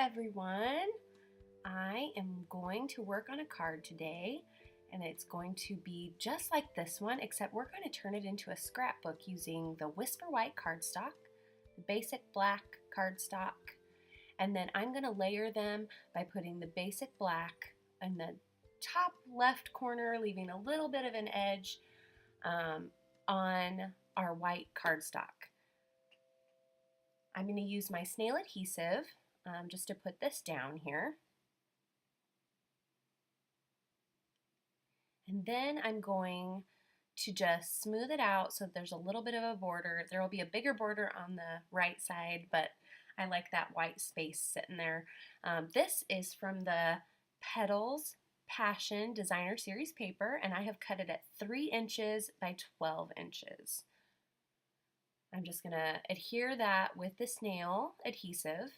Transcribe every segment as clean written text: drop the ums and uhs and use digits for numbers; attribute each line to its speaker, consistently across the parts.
Speaker 1: everyone. I am going to work on a card today, and it's going to be just like this one, except we're going to turn it into a scrapbook using the Whisper White cardstock, the basic black cardstock, and then I'm going to layer them by putting the basic black in the top left corner, leaving a little bit of an edge on our white cardstock. I'm going to use my Snail Adhesive just to put this down here. And then I'm going to just smooth it out so there's a little bit of a border. There will be a bigger border on the right side, but I like that white space sitting there. This is from the Petal Passion Designer Series paper, and I have cut it at 3 inches by 12 inches. I'm just going to adhere that with the Snail Adhesive,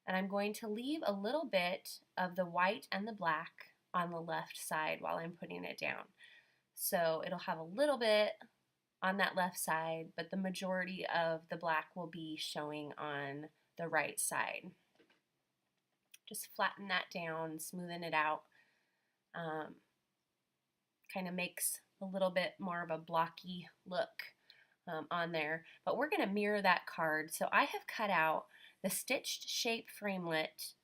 Speaker 1: and I'm going to leave a little bit of the white and the black on the left side while I'm putting it down. So it'll have a little bit on that left side, but the majority of the black will be showing on the right side. Just flatten that down, smoothing it out. Kind of makes a little bit more of a blocky look on there, but we're going to mirror that card. So I have cut out the stitched shape framelit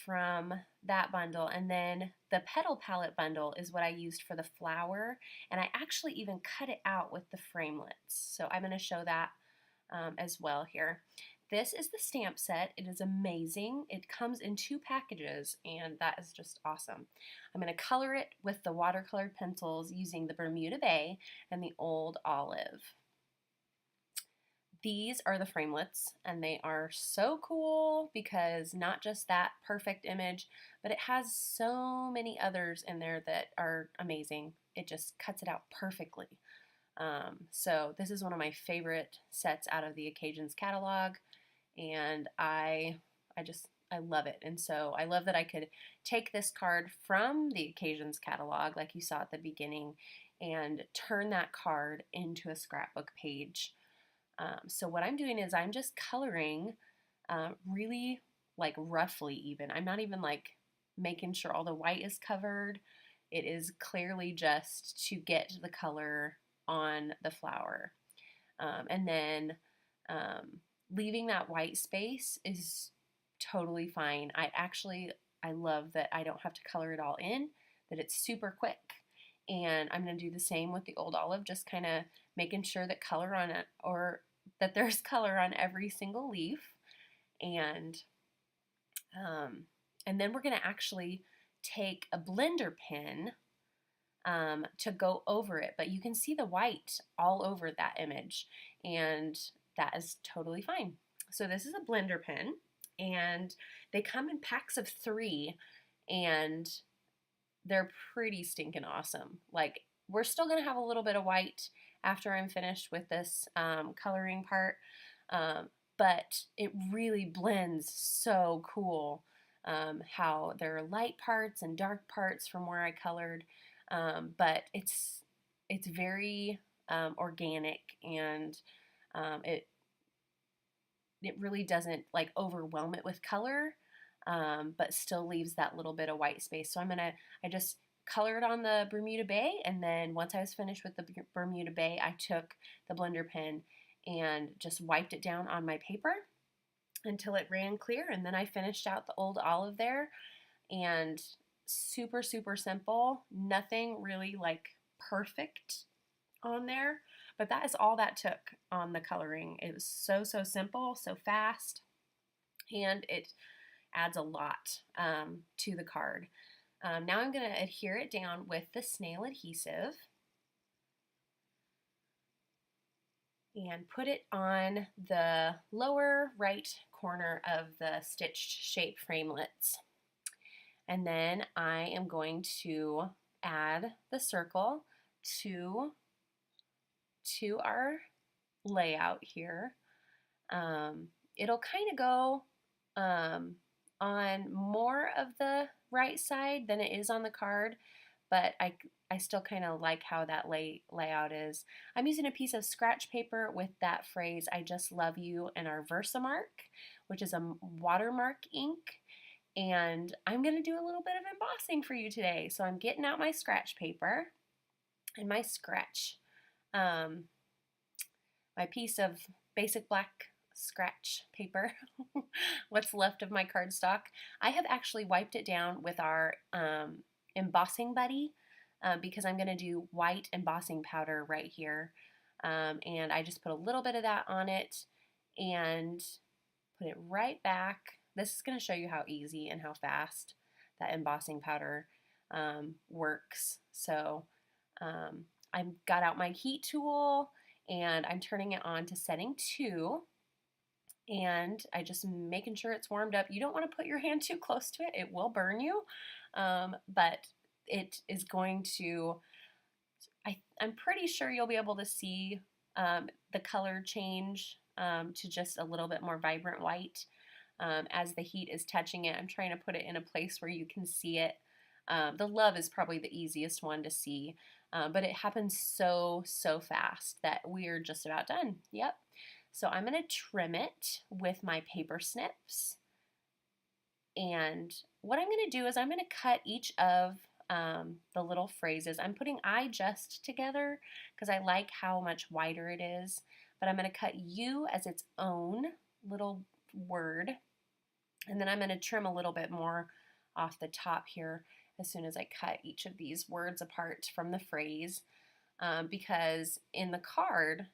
Speaker 1: from that bundle, and then the petal palette bundle is what I used for the flower, and I actually even cut it out with the framelits. So I'm going to show that as well here. This is the stamp set. It is amazing. It comes in 2 packages, and that is just awesome. I'm going to color it with the watercolor pencils using the Bermuda Bay and the Old Olive. These are the framelits, and they are so cool because not just that perfect image, but it has so many others in there that are amazing. It just cuts it out perfectly. So this is one of my favorite sets out of the Occasions catalog, and I love it. And so I love that I could take this card from the Occasions catalog, like you saw at the beginning, and turn that card into a scrapbook page. So what I'm doing is I'm just coloring really like roughly even. I'm not even like making sure all the white is covered. It is clearly just to get the color on the flower. And then leaving that white space is totally fine. I love that I don't have to color it all in, that it's super quick. And I'm going to do the same with the Old Olive, just kind of making sure that color on it, or that there's color on every single leaf. And then we're going to actually take a blender pen to go over it, but you can see the white all over that image, and that is totally fine. So this is a blender pen, and they come in packs of 3, and they're pretty stinking awesome. Like, we're still going to have a little bit of white after I'm finished with this coloring part, but it really blends so cool how there are light parts and dark parts from where I colored, but it's very organic, and it really doesn't like overwhelm it with color, but still leaves that little bit of white space. So I just colored on the Bermuda Bay, and then once I was finished with the Bermuda Bay, I took the blender pen and just wiped it down on my paper until it ran clear, and then I finished out the Old Olive there. And super, super simple, nothing really like perfect on there, but that is all that took on the coloring. It was so simple, so fast, and it adds a lot to the card. Now I'm going to adhere it down with the Snail Adhesive and put it on the lower right corner of the stitched shape framelits. And then I am going to add the circle to our layout here. It'll kind of go on more of the right side than it is on the card, but I still kind of like how that layout is. I'm using a piece of scratch paper with that phrase, I just love you, in our Versamark, which is a watermark ink. And I'm going to do a little bit of embossing for you today. So I'm getting out my scratch paper and my my piece of basic black scratch paper, what's left of my cardstock. I have actually wiped it down with our embossing buddy because I'm going to do white embossing powder right here. And I just put a little bit of that on it and put it right back. This is going to show you how easy and how fast that embossing powder works. So I've got out my heat tool and I'm turning it on to setting 2. And I just making sure it's warmed up. You don't want to put your hand too close to it. It will burn you. But it is going to, I'm pretty sure you'll be able to see the color change to just a little bit more vibrant white as the heat is touching it. I'm trying to put it in a place where you can see it. The love is probably the easiest one to see, but it happens so fast that we're just about done. Yep. So I'm going to trim it with my paper snips. And what I'm going to do is I'm going to cut each of the little phrases. I'm putting I just together because I like how much wider it is, but I'm going to cut you as its own little word. And then I'm going to trim a little bit more off the top here as soon as I cut each of these words apart from the phrase, because in the card,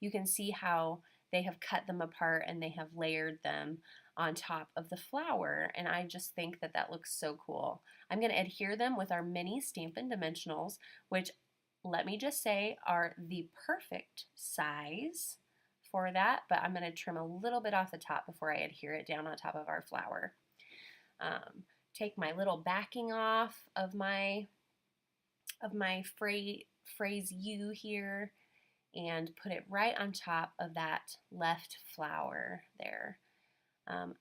Speaker 1: you can see how they have cut them apart and they have layered them on top of the flower, and I just think that that looks so cool. I'm going to adhere them with our mini Stampin' Dimensionals, which, let me just say, are the perfect size for that, but I'm going to trim a little bit off the top before I adhere it down on top of our flower. Take my little backing off of my phrase you here and put it right on top of that left flower there.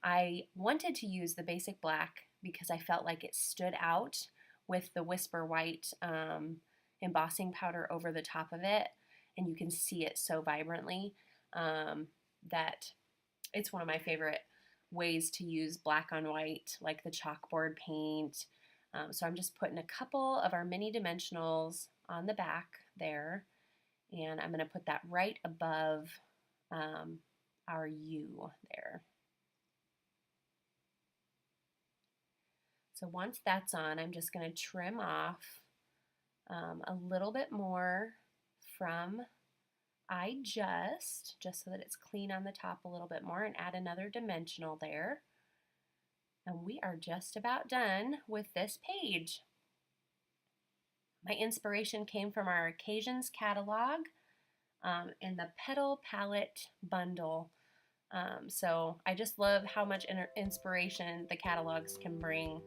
Speaker 1: I wanted to use the basic black because I felt like it stood out with the Whisper White embossing powder over the top of it, and you can see it so vibrantly that it's one of my favorite ways to use black on white, like the chalkboard paint. So I'm just putting a couple of our mini dimensionals on the back there, and I'm going to put that right above our U there. So once that's on, I'm just going to trim off a little bit more from I just so that it's clean on the top a little bit more, and add another dimensional there. And we are just about done with this page. My inspiration came from our Occasions catalog in the Petal Palette bundle. So I just love how much inspiration the catalogs can bring.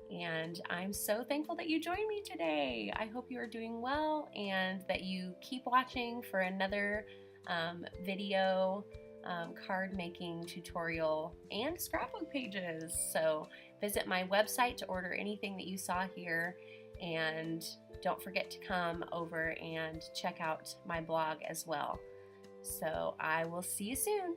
Speaker 1: And I'm so thankful that you joined me today. I hope you are doing well and that you keep watching for another video, card making tutorial, and scrapbook pages. So visit my website to order anything that you saw here, and don't forget to come over and check out my blog as well. So I will see you soon.